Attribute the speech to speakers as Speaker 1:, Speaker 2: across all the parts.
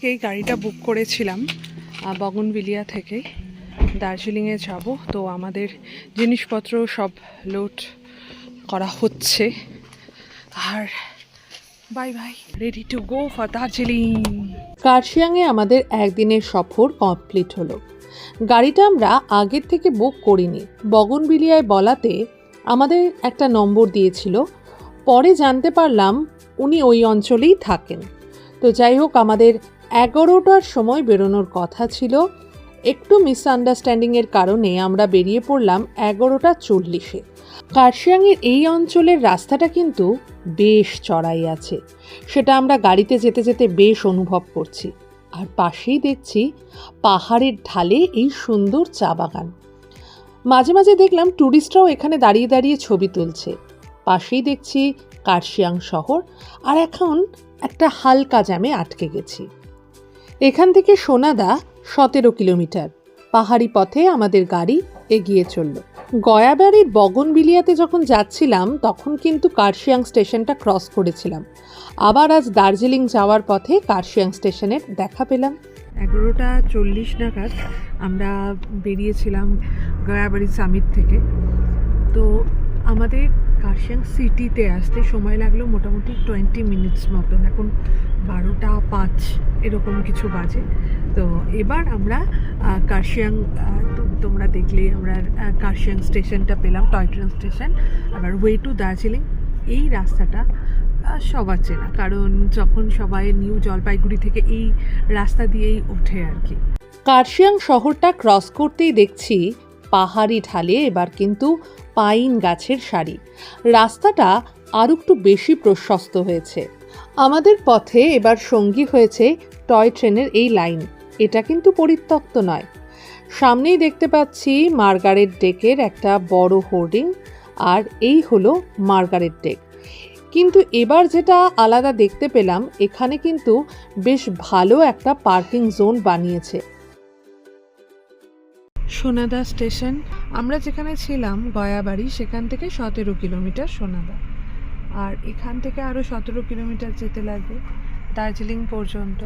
Speaker 1: থেকেই গাড়িটা বুক করেছিলাম, বগনভিলিয়া থেকেই দার্জিলিংয়ে যাব। তো আমাদের জিনিসপত্র সব লোড করা হচ্ছে, আর bye bye, ready to go for Darjeeling.
Speaker 2: কার্শিয়াংয়ে আমাদের একদিনের সফর কমপ্লিট হলো। গাড়িটা আমরা আগের থেকে বুক করিনি, বগনভিলিয়ায় বলাতে আমাদের একটা নম্বর দিয়েছিল। পরে জানতে পারলাম উনি ওই অঞ্চলেই থাকেন। তো যাই হোক, আমাদের 11টার সময় বেরোনোর কথা ছিল। একটু মিসআন্ডারস্ট্যান্ডিংয়ের কারণে আমরা বেরিয়ে পড়লাম 11:40-এ। কার্শিয়াংয়ের এই অঞ্চলের রাস্তাটা কিন্তু বেশ চড়াই আছে, সেটা আমরা গাড়িতে যেতে যেতে বেশ অনুভব করছি। আর পাশেই দেখছি পাহাড়ের ঢালে এই সুন্দর চা বাগান। মাঝে মাঝে দেখলাম ট্যুরিস্টরাও এখানে দাঁড়িয়ে দাঁড়িয়ে ছবি তুলছে। পাশেই দেখছি কার্শিয়াং শহর, আর এখন একটা হালকা জ্যামে আটকে গেছি। এখান থেকে সোনাদা 17 কিলোমিটার। পাহাড়ি পথে আমাদের গাড়ি এগিয়ে চলল। গয়াবাড়ির বগনভিলিয়াতে যখন যাচ্ছিলাম তখন কিন্তু কার্শিয়াং স্টেশনটা ক্রস করেছিলাম। আবার আজ দার্জিলিং যাওয়ার পথে কার্শিয়াং স্টেশনের দেখা পেলাম।
Speaker 1: 11:40 নাগাদ আমরা বেরিয়েছিলাম গয়াবাড়ি সামিট থেকে। তো আমাদের কার্শিয়াং সিটিতে আসতে সময় লাগলো মোটামুটি 20 মিনিটস মতন। এখন 12:05 এরকম কিছু বাজে। তো এবার আমরা কার্শিয়াং, তোমরা দেখলে আমরা কার্শিয়াং স্টেশনটা পেলাম, টয় ট্রেন স্টেশন। আবার ওয়ে টু দার্জিলিং এই রাস্তাটা সবার চেনা, কারণ যখন সবাই নিউ জলপাইগুড়ি থেকে এই রাস্তা দিয়েই ওঠে আর কি।
Speaker 2: কার্শিয়াং শহরটা ক্রস করতেই দেখছি পাহাড়ি ঢালে এবার কিন্তু পাইন গাছের সারি। রাস্তাটা আর একটু বেশি প্রশস্ত হয়েছে। আমাদের পথে এবার সঙ্গী হয়েছে টয় ট্রেনের এই লাইন। এটা কিন্তু পরিত্যক্ত নয়। সামনেই দেখতে পাচ্ছি মার্গারেট ডেকের একটা বড় হোর্ডিং, আর এই হলো মার্গারেট ডেক। কিন্তু এবার যেটা আলাদা দেখতে পেলাম, এখানে কিন্তু বেশ ভালো একটা পার্কিং জোন বানিয়েছে।
Speaker 1: সোনাদা স্টেশন, আমরা যেখানে ছিলাম গয়াবাড়ি, সেখান থেকে 17 কিলোমিটার সোনাদা, আর এখান থেকে আরও 17 কিলোমিটার যেতে লাগবে দার্জিলিং পর্যন্ত।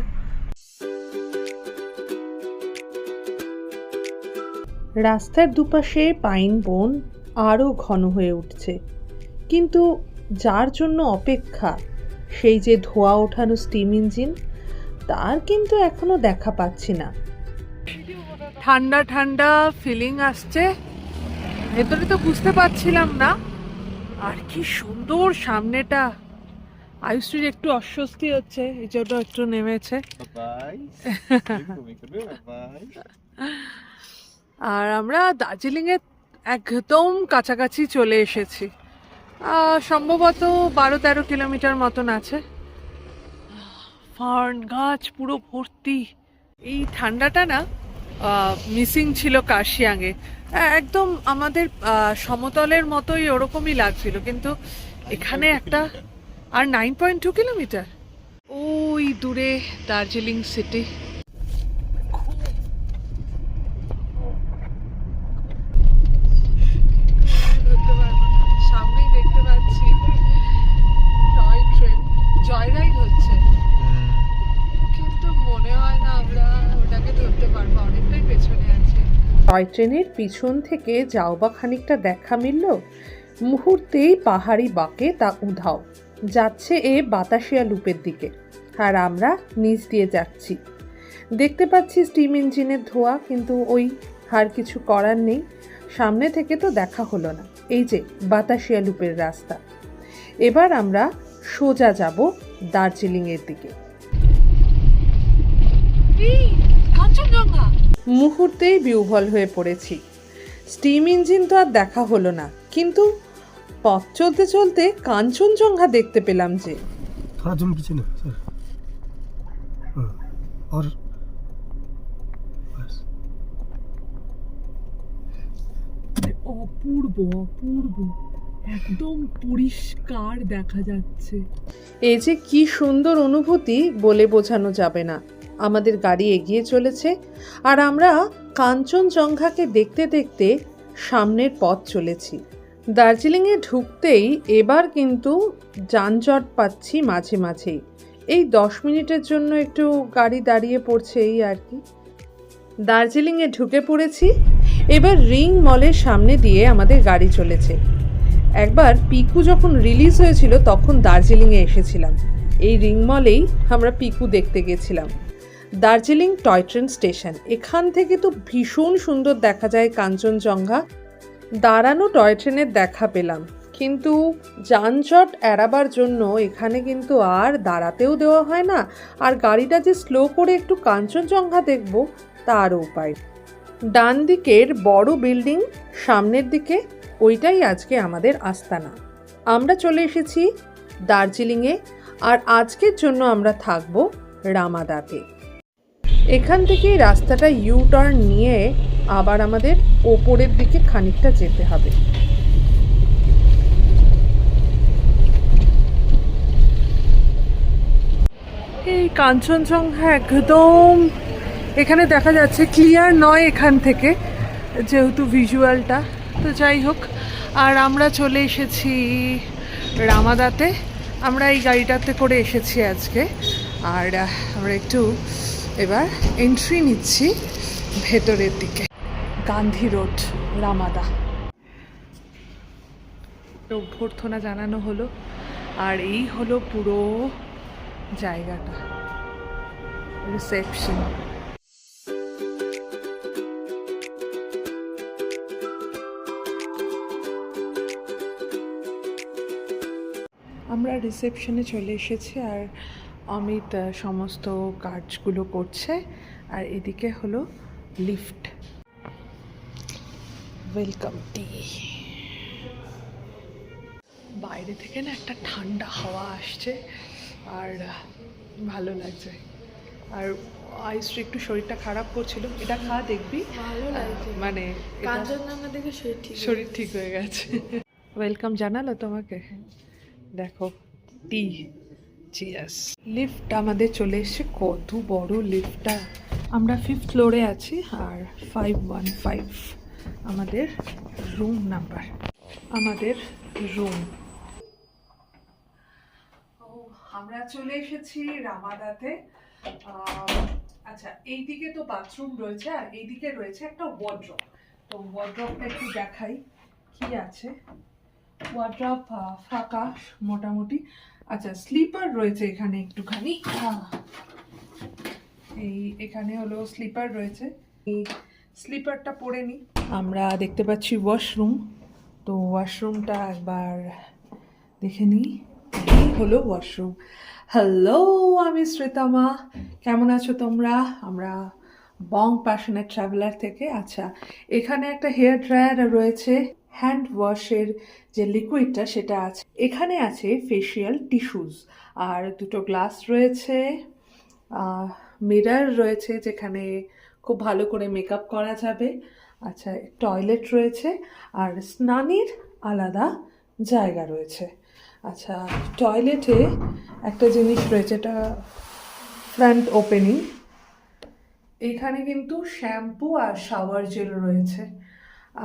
Speaker 2: রাস্তার দুপাশে পাইন বন আরও ঘন হয়ে উঠছে, কিন্তু যার জন্য অপেক্ষা, সেই যে ধোঁয়া ওঠানো স্টিম ইঞ্জিন, তার কিন্তু এখনো দেখা পাচ্ছি না।
Speaker 1: ঠান্ডা ঠান্ডা ফিলিং আসছে, ভেতরে তো বুঝতে পারছিলাম না। আর কি সুন্দর সামনেটা। আয়ুশ্রীর একটু অস্বস্তি হচ্ছে, এই জন্য একটু নেমেছে। আর আমরা দার্জিলিংয়ের একদম কাছাকাছি চলে এসেছি। সম্ভবত 12-13 কিলোমিটার মতন আছে। ফার্ন গাছ পুরো ভর্তি। এই ঠান্ডাটা না মিসিং ছিল কার্শিয়াংয়ে। একদম আমাদের সমতলের মতোই ওরকমই লাগছিল, কিন্তু এখানে একটা। আর 9.2 কিলোমিটার ওই দূরে দার্জিলিং সিটি। সামনেই দেখতে পাচ্ছি টয় ট্রেন জয়রাইড হচ্ছে, কিন্তু মনে হয় না আমরা ওটাকে ধরতে পারবো, অনেকটাই পেছনে আছে।
Speaker 2: টয় ট্রেনের পিছন থেকে যাও বা খানিকটা দেখা মিলল, মুহূর্তেই পাহাড়ি বাঁকে তা উধাও যাচ্ছে এ বাতাসিয়া লুপের দিকে, আর আমরা নিচ দিয়ে যাচ্ছি। দেখতে পাচ্ছি স্টিম ইঞ্জিনের ধোঁয়া, কিন্তু ওই আর কিছু করার নেই। সামনে থেকে তো দেখা হলো না। এই যে বাতাসিয়া লুপের রাস্তা। এবার আমরা সোজা যাব দার্জিলিংয়ের দিকে। মুহূর্তেই বিহ্বল হয়ে পড়েছি। স্টিম ইঞ্জিন তো আর দেখা হলো না, কিন্তু পথ চলতে চলতে কাঞ্চনজঙ্ঘা দেখতে পেলাম যে।
Speaker 1: অপূর্ব অপূর্ব, একদম পরিষ্কার দেখা যাচ্ছে।
Speaker 2: এই যে কি সুন্দর অনুভূতি, বলে বোঝানো যাবে না। আমাদের গাড়ি এগিয়ে চলেছে, আর আমরা কাঞ্চনজঙ্ঘাকে দেখতে দেখতে সামনের পথ চলেছি। দার্জিলিংয়ে ঢুকতেই এবার কিন্তু যানজট পাচ্ছি মাঝে মাঝেই। এই 10 মিনিটের জন্য একটু গাড়ি দাঁড়িয়ে পড়ছে এই আর কি। দার্জিলিংয়ে ঢুকে পড়েছি। এবার রিং মলের সামনে দিয়ে আমাদের গাড়ি চলেছে। একবার পিকু যখন রিলিজ হয়েছিল তখন দার্জিলিংয়ে এসেছিলাম। এই রিং মলেই আমরা পিকু দেখতে গেছিলাম। দার্জিলিং টয় ট্রেন স্টেশন, এখান থেকে তো ভীষণ সুন্দর দেখা যায় কাঞ্চনজঙ্ঘা। দাঁড়ানো টয় ট্রেনের দেখা পেলাম, কিন্তু যানজট এড়াবার জন্য এখানে কিন্তু আর দাঁড়াতেও দেওয়া হয় না, আর গাড়িটা যে স্লো করে একটু কাঞ্চনজঙ্ঘা দেখব তারও উপায়। ডান দিকের বড় বিল্ডিং সামনের দিকে, ওইটাই আজকে আমাদের আস্তানা। আমরা চলে এসেছি দার্জিলিংয়ে, আর আজকের জন্য আমরা থাকব রামাদাতে। এখান থেকেই রাস্তাটা ইউ টার্ন নিয়ে আবার আমাদের ওপরের দিকে খানিকটা যেতে হবে।
Speaker 1: এই কাঞ্চনজঙ্ঘা একদম এখানে দেখা যাচ্ছে, ক্লিয়ার নয় এখান থেকে যেহেতু ভিজুয়ালটা, তো যাই হোক। আর আমরা চলে এসেছি রামাদাতে। আমরা এই গাড়িটাতে করে এসেছি আজকে, আর আমরা একটু এবার এন্ট্রি নিচ্ছি ভেতরের দিকে। Gandhi road, Ramada. অভ্যর্থনা জানানো হলো, আর এই হলো পুরো জায়গাটা, রিসেপশন। আমরা রিসেপশনে চলে এসেছি, আর অমিত সমস্ত কাজগুলো করছে, আর এদিকে হলো লিফট। ওয়েলকাম টি। বাইরে থেকে না একটা ঠান্ডা হাওয়া আসছে, আর ভালো লাগছে। আর আইসটা একটু শরীরটা খারাপ করছিল, এটা খা দেখবি
Speaker 3: ভালো লাগছে,
Speaker 1: মানে
Speaker 3: কাঞ্চনজঙ্ঘা দেখে
Speaker 1: শরীর ঠিক হয়ে গেছে। ওয়েলকাম জানালো তোমাকে, দেখো টি। চিয়ার্স। লিফট আমাদের চলে এসেছে, কত বড় লিফটটা। আমরা 5th ফ্লোরে আছি, আর 515 আমাদের রুম নাম্বার, আমাদের রুম। আমরা চলে এসেছি রামাদাতে। আচ্ছা, এইদিকে তো বাথরুম রয়েছে, আর এইদিকে রয়েছে একটা ওয়ার্ড্রপ। তো ওয়ার্ড্রপটা একটু দেখাই কি আছে। ওয়ার্ড্রপ ফাঁকা মোটামুটি। আচ্ছা, স্লিপার রয়েছে এখানে একটুখানি, এই এখানে হলো স্লিপার রয়েছে, এই স্লিপারটা পরে নিই। আমরা দেখতে পাচ্ছি ওয়াশরুম, তো ওয়াশরুমটা একবার দেখে নিই। এই হলো ওয়াশরুম। হ্যালো, আমি শ্রীতমা, কেমন আছো তোমরা? আমরা বং প্যাশনেট ট্রাভেলার থেকে। আচ্ছা, এখানে একটা হেয়ার ড্রায়ার রয়েছে, হ্যান্ড ওয়াশের যে লিকুইডটা সেটা আছে, এখানে আছে ফেশিয়াল টিস্যুস, আর দুটো গ্লাস রয়েছে, মিরর রয়েছে যেখানে খুব ভালো করে মেকআপ করা যাবে। আচ্ছা, টয়লেট রয়েছে, আর স্নানের আলাদা জায়গা রয়েছে। আচ্ছা, টয়লেটে একটা জিনিস রয়েছে, এটা ফ্রন্ট ওপেনিং। এখানে কিন্তু শ্যাম্পু আর শাওয়ার জেল রয়েছে,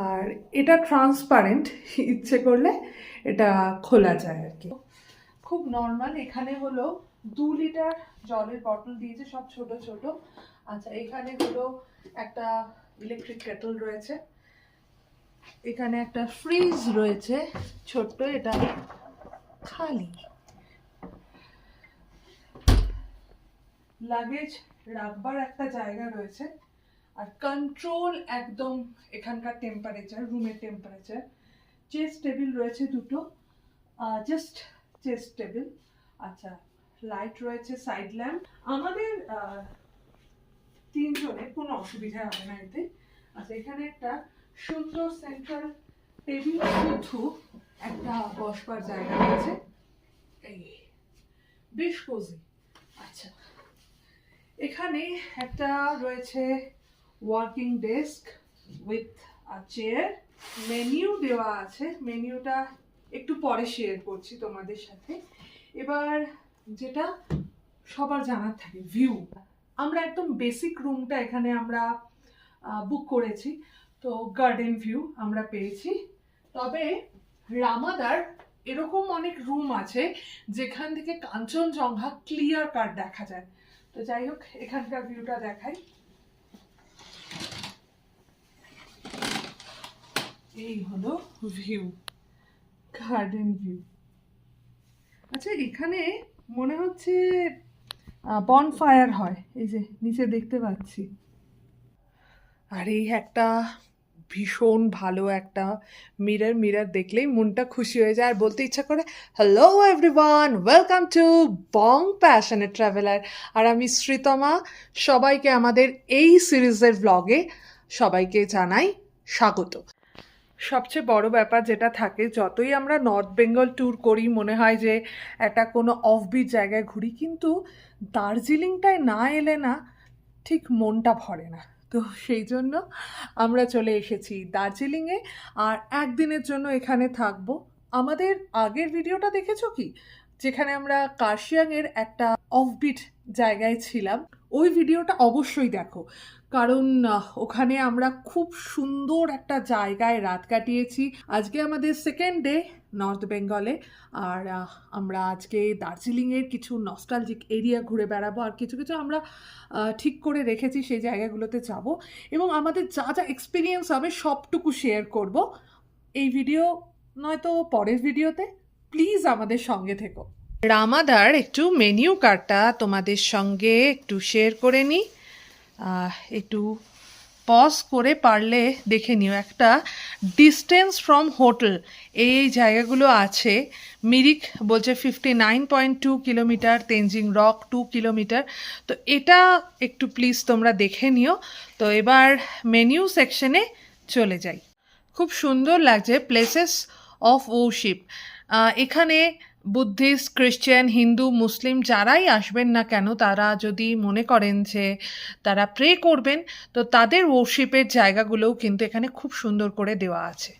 Speaker 1: আর এটা ট্রান্সপারেন্ট, ইচ্ছে করলে এটা খোলা যায় আর কি। খুব নর্মাল। এখানে হলো 2 লিটার জলের বটল দিয়েছে, সব ছোট ছোট। আচ্ছা, এখানে হলো একটা ইলেকট্রিক কেটল রয়েছে, এখানে একটা ফ্রিজ রয়েছে ছোট্ট, এটা খালি। লাগেজ রাখবার একটা জায়গা রয়েছে, আর কন্ট্রোল একদম এখানকার টেম্পারেচার, রুমের টেম্পারেচার। চেস্ট টেবিল রয়েছে দুটো, জাস্ট চেস্ট টেবিল। আচ্ছা, লাইট রয়েছে, সাইড ল্যাম্প। আমাদের 3 জনের কোনো অসুবিধা হবে না এতে। আচ্ছা, এখানে একটা সুন্দর সেন্ট্রাল টেবিল, শুধু একটা বসবার জায়গা রয়েছে, এই বেশ কোজি। আচ্ছা, এখানে একটা রয়েছে working desk with a chair. Menu দেওয়া আছে, মেনিউটা একটু পরে শেয়ার করছি তোমাদের সাথে। এবার যেটা সবার জানার থাকে, ভিউ। আমরা একদম বেসিক রুমটা এখানে আমরা বুক করেছি, তো গার্ডেন ভিউ আমরা পেয়েছি। তবে রামাদার এরকম অনেক রুম আছে যেখান থেকে কাঞ্চনজঙ্ঘা ক্লিয়ার কাট দেখা যায়। তো যাই হোক, এখানকার ভিউটা দেখাই। এই হলো ভিউ, গার্ডেন ভিউ। আচ্ছা, এখানে মনে হচ্ছে বনফায়ার হয়, এই যে নিচে দেখতে পাচ্ছি। আর এই একটা ভীষণ ভালো একটা মিরর দেখলেই মনটা খুশি হয়ে যায় আর বলতে ইচ্ছা করে, hello everyone, welcome to Bong passionate traveller. আর আমি শ্রীতমা, সবাইকে আমাদের এই সিরিজের ব্লগে সবাইকে জানাই স্বাগত। সবচেয়ে বড় ব্যাপার যেটা থাকে, যতই আমরা নর্থ বেঙ্গল ট্যুর করি মনে হয় যে একটা কোনো অফবিট জায়গায় ঘুরি, কিন্তু দার্জিলিংটায় না এলে না ঠিক মনটা ভরে না। তো সেই জন্য আমরা চলে এসেছি দার্জিলিংয়ে, আর একদিনের জন্য এখানে থাকবো। আমাদের আগের ভিডিওটা দেখেছো কি, যেখানে আমরা কার্শিয়াংয়ের একটা অফবিট জায়গায় ছিলাম? ওই ভিডিওটা অবশ্যই দেখো, কারণ ওখানে আমরা খুব সুন্দর একটা জায়গায় রাত কাটিয়েছি। আজকে আমাদের সেকেন্ড ডে নর্থ বেঙ্গলে, আর আমরা আজকে দার্জিলিংয়ের কিছু নস্টালজিক এরিয়া ঘুরে বেড়াবো, আর কিছু কিছু আমরা ঠিক করে রেখেছি সেই জায়গাগুলোতে যাব, এবং আমাদের যা যা এক্সপিরিয়েন্স হবে সবটুকু শেয়ার করব এই ভিডিও নয়তো পরের ভিডিওতে। প্লিজ আমাদের সঙ্গে থেকো। রামাদার একটু মেনিউ কার্ডটা তোমাদের সঙ্গে একটু শেয়ার করে নিই, একটু পজ করে পারলে দেখে নিও। একটা ডিস্টেন্স ফ্রম হোটেল এই জায়গাগুলো আছে। মিরিক বলছে 59.2 কিলোমিটার, তেনজিং রক 2 কিলোমিটার। তো এটা একটু প্লিজ তোমরা দেখে নিও। তো এবার মেনিউ সেকশনে চলে যাই। খুব সুন্দর লাগছে প্লেসেস অফ ওরশিপ। এখানে বুদ্ধিস্ট, খ্রিশ্চান, হিন্দু, মুসলিম যারাই আসবেন না কেন, তারা যদি মনে করেন যে তারা প্রে করবেন, তো তাদের ওরশিপের জায়গাগুলোও কিন্তু এখানে খুব সুন্দর করে দেওয়া আছে।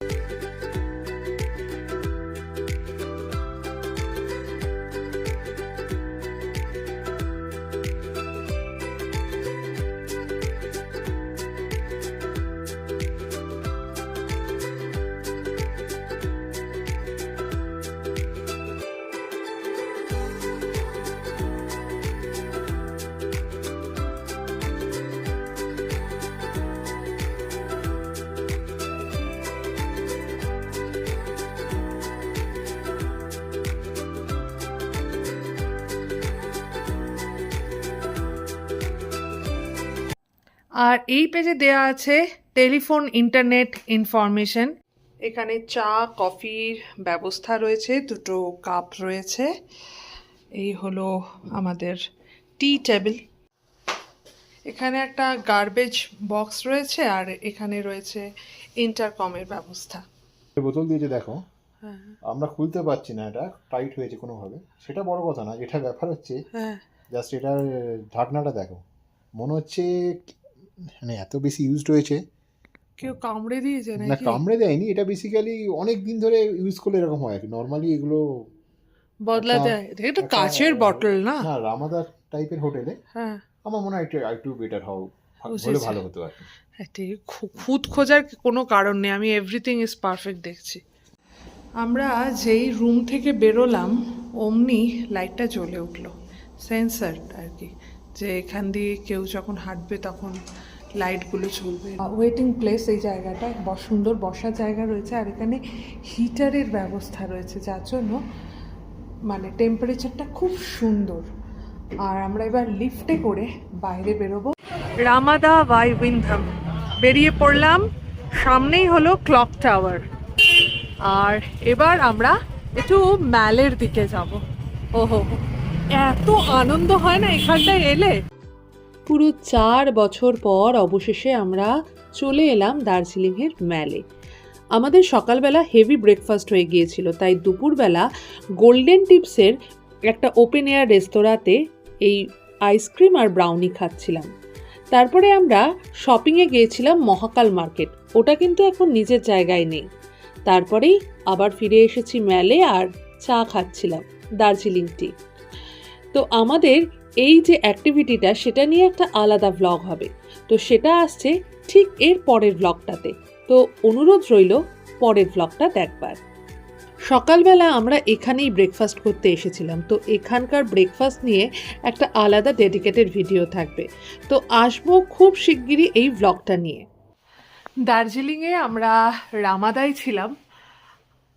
Speaker 1: আর এই পেজে দেয়া আছে টেলিফোন, ইন্টারনেট ইনফরমেশন। এখানে চা কফির ব্যবস্থা রয়েছে, দুটো কাপ রয়েছে। এই হলো আমাদের টি টেবিল। এখানে একটা গার্বেজ বক্স রয়েছে, আর এখানে রয়েছে ইন্টারকমের ব্যবস্থা।
Speaker 4: বোতল দিয়েছে দেখো, আমরা খুলতে পারছি না, এটা টাইট হয়েছে কোনোভাবে। সেটা বড় কথা না, এটা ব্যাপার হচ্ছে জাস্ট এটার ঢাকনাটা দেখো, মনে হচ্ছে মানে এত বেশি ইউজড হয়েছে।
Speaker 1: কেউ কামড়ে দিয়েছে
Speaker 4: না,
Speaker 1: নাকি?
Speaker 4: কামড়ে দেয়নি, এটা বেসিক্যালি অনেক দিন ধরে ইউজ করলে এরকম হয়। নর্মালি এগুলো
Speaker 1: বদলা যায়, এটা কাচের বটল না?
Speaker 4: না, রামাদার টাইপের হোটেলে
Speaker 1: হ্যাঁ,
Speaker 4: আমার মনে হয় একটু বেটার হলে
Speaker 1: বুঝেছি।
Speaker 4: ভালো হতো আর কি।
Speaker 1: খুঁত খোঁজার কোনো কারণ নেই, আমি এভরিথিং ইজ পারফেক্ট দেখছি। আমরা যেই রুম থেকে বেরোলাম অমনি লাইটটা জ্বলে উঠলো, সেন্সার আর কি, যে এখান দিয়ে কেউ যখন হাঁটবে তখন লাইটগুলো চলবে। ওয়েটিং প্লেস এই জায়গাটা, সুন্দর বসার জায়গা রয়েছে, আর এখানে হিটারের ব্যবস্থা রয়েছে, যার জন্য মানে টেম্পারেচারটা খুব সুন্দর। আর আমরা এবার লিফটে করে বাইরে বেরোবো। রামাদা বাই উইন্ডহাম বেরিয়ে পড়লাম, সামনেই হলো ক্লক টাওয়ার। আর এবার আমরা একটু ম্যালের দিকে যাব। ওহো, এত আনন্দ হয় না এখানটায় এলে।
Speaker 2: পুরো 4 বছর পর অবশেষে আমরা চলে এলাম দার্জিলিংয়ের ম্যালে। আমাদের সকালবেলা হেভি ব্রেকফাস্ট হয়ে গিয়েছিল, তাই দুপুরবেলা গোল্ডেন টিপসের একটা ওপেন এয়ার রেস্তোরাঁতে এই আইসক্রিম আর ব্রাউনি খাচ্ছিলাম। তারপরে আমরা শপিংয়ে গিয়েছিলাম মহাকাল মার্কেট, ওটা কিন্তু এখন নিজের জায়গায় নেই। তারপরেই আবার ফিরে এসেছি ম্যালে আর চা খাচ্ছিলাম, দার্জিলিং টি। তো আমাদের এই যে অ্যাক্টিভিটিটা, সেটা নিয়ে একটা আলাদা ভ্লগ হবে, তো সেটা আসছে ঠিক এর পরের ভ্লগটাতে। তো অনুরোধ রইল পরের ভ্লগটা দেখবার। সকালবেলা আমরা এখানেই ব্রেকফাস্ট করতে এসেছিলাম, তো এখানকার ব্রেকফাস্ট নিয়ে একটা আলাদা ডেডিকেটেড ভিডিও থাকবে, তো আসবো খুব শিগগিরই এই ব্লগটা নিয়ে।
Speaker 1: দার্জিলিংয়ে আমরা রামাদায় ছিলাম,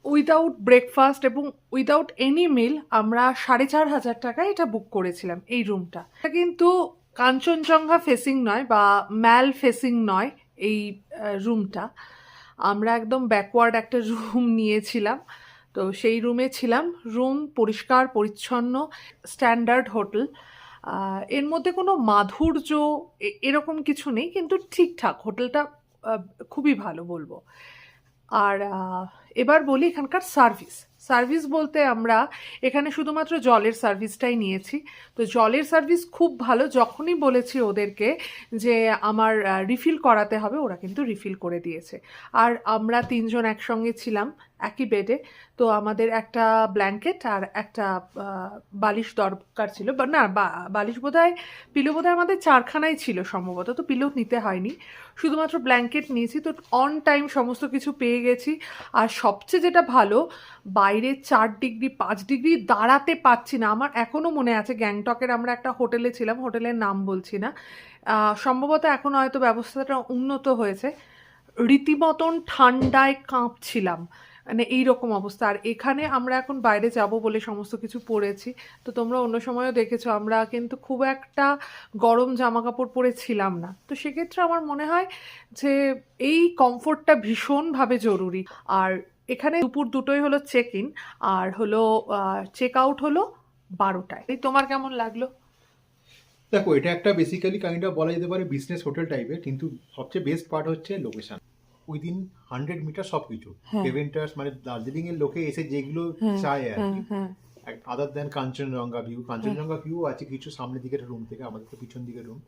Speaker 1: উইদাউট ব্রেকফাস্ট এবং উইদাউট এনি মিল আমরা 4,500 টাকায় এটা বুক করেছিলাম এই রুমটা। এটা কিন্তু কাঞ্চনজঙ্ঘা ফেসিং নয় বা ম্যাল ফেসিং নয় এই রুমটা, আমরা একদম ব্যাকওয়ার্ড একটা রুম নিয়েছিলাম। তো সেই রুমে ছিলাম, রুম পরিষ্কার পরিচ্ছন্ন, স্ট্যান্ডার্ড হোটেল। এর মধ্যে কোনো মাধুর্য এরকম কিছু নেই, কিন্তু ঠিকঠাক হোটেলটা খুবই ভালো বলবো। আর এবার বলি এখানকার সার্ভিস বলতে আমরা এখানে শুধুমাত্র জলের সার্ভিসটাই নিয়েছি। তো জলের সার্ভিস খুব ভালো, যখনই বলেছি ওদেরকে যে আমার রিফিল করাতে হবে, ওরা কিন্তু রিফিল করে দিয়েছে। আর আমরা 3 জন একসঙ্গে ছিলাম একই বেডে, তো আমাদের একটা ব্ল্যাঙ্কেট আর একটা বালিশ দরকার ছিল, বা না বালিশ বোধহয় পিলো বোধহয় আমাদের 4খানাই ছিল সম্ভবত, তো পিলো নিতে হয়নি, শুধুমাত্র ব্ল্যাঙ্কেট নিয়েছি। তো অন টাইম সমস্ত কিছু পেয়ে গেছি। আর সবচেয়ে যেটা ভালো, বাইরে 4 ডিগ্রি 5 ডিগ্রি দাঁড়াতে পারছি না। আমার এখনও মনে আছে গ্যাংটকের আমরা একটা হোটেলে ছিলাম, হোটেলের নাম বলছি না, সম্ভবত এখন হয়তো ব্যবস্থাটা উন্নত হয়েছে, রীতিমতন ঠান্ডায় কাঁপছিলাম, মানে এইরকম অবস্থা। আর এখানে আমরা এখন বাইরে যাব বলে সমস্ত কিছু পরেছি, তো তোমরা অন্য সময়ও দেখেছো আমরা কিন্তু খুব একটা গরম জামা কাপড় পরে ছিলাম না। তো সেক্ষেত্রে আমার মনে হয় যে এই কমফোর্টটা ভীষণভাবে জরুরি। আর এখানে দুপুর 2টোই হলো চেক ইন, আর হলো চেক আউট হলো 12টায়। এই তোমার কেমন লাগলো?
Speaker 4: দেখো, এটা একটা বেসিক্যালি কাইন্ড অফ বলা যেতে পারে বিজনেস হোটেল টাইপের, কিন্তু সবচেয়ে বেস্ট পার্ট হচ্ছে লোকেশন। উইদিন 100 মিটার সব কিছু, ইভেন্টার্স মানে দার্জিলিং এর লোকে এসে যেগুলো চায় আর কি, আদার দেন কাঞ্চনজঙ্ঘা ভিউ আছে কিছু সামনের দিকের রুম থেকে, আমাদের তো পিছন দিকের রুম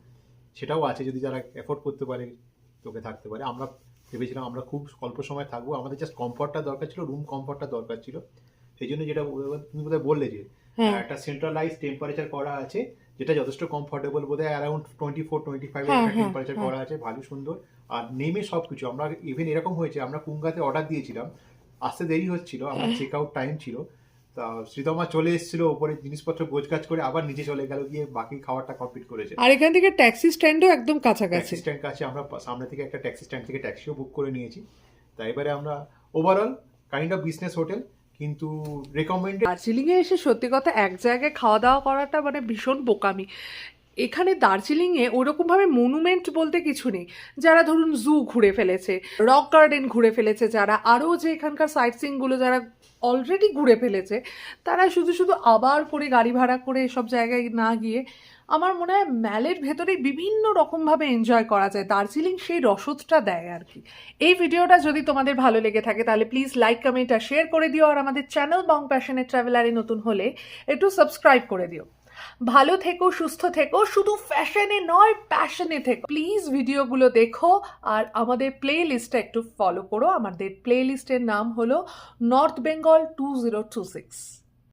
Speaker 4: সেটাও আছে, যদি যারা এফোর্ড করতে পারে লোকে থাকতে পারে। আমরা ভেবেছিলাম আমরা খুব অল্প সময় থাকবো, আমাদের জাস্ট কমফর্টটা দরকার ছিল, রুম কমফর্টটা দরকার ছিল। সেই জন্য যেটা তুমি বোধহয় বললে যে একটা সেন্ট্রালাইজ টেম্পারেচার করা আছে, যেটা যথেষ্ট কমফোর্টেবল, বোধহয় অ্যারাউন্ড 24-25 একটা টেম্পারেচার করা আছে, ভালো সুন্দর। আর নেমে সব কিছু আমরা ইভেন এরকম হয়েছে, আমরা কুঙ্গাতে অর্ডার দিয়েছিলাম, আসতে দেরি হচ্ছিল, আমার চেক আউট টাইম ছিল, তা শ্রীতমা চলে এসেছিল ওপরে জিনিসপত্র গোছগাছ করে, আবার নিচে চলে গেল, গিয়ে বাকি খাবারটা কমপ্লিট করেছে।
Speaker 1: আর এখান থেকে ট্যাক্সি স্ট্যান্ডও একদম কাছাকাছি,
Speaker 4: স্ট্যান্ড কাছে, আমরা সামনে থেকে একটা ট্যাক্সি স্ট্যান্ড থেকে ট্যাক্সিও বুক করে নিয়েছি। তাই এবারে আমরা overall kind of business hotel, কিন্তু রেকমেন্ডেড।
Speaker 1: দার্জিলিংয়ে এসে সত্যি কথা এক জায়গায় খাওয়া দাওয়া করাটা মানে ভীষণ বোকামি। এখানে দার্জিলিংয়ে ওরকমভাবে মনুমেন্ট বলতে কিছু নেই। যারা ধরুন জু ঘুরে ফেলেছে, রক গার্ডেন ঘুরে ফেলেছে, যারা আরও যে এখানকার সাইট সিইংগুলো যারা অলরেডি ঘুরে ফেলেছে, তারা শুধু আবার করে গাড়ি ভাড়া করে এসব জায়গায় না গিয়ে আমার মনে হয় ম্যালের ভেতরেই বিভিন্ন রকমভাবে এনজয় করা যায়। দার্জিলিং সেই রসদটা দেয় আর কি। এই ভিডিওটা যদি তোমাদের ভালো লেগে থাকে তাহলে প্লিজ লাইক কমেন্ট আর শেয়ার করে দিও, আর আমাদের চ্যানেল বং প্যাশনেট ট্রাভেলারে নতুন হলে একটু সাবস্ক্রাইব করে দিও। ভালো থেকো, সুস্থ থেকো, শুধু ফ্যাশনে নয় প্যাশনে থেকো। প্লিজ ভিডিওগুলো দেখো আর আমাদের প্লে লিস্টটা একটু ফলো করো। আমাদের প্লে লিস্টের নাম হলো নর্থ বেঙ্গল 2026।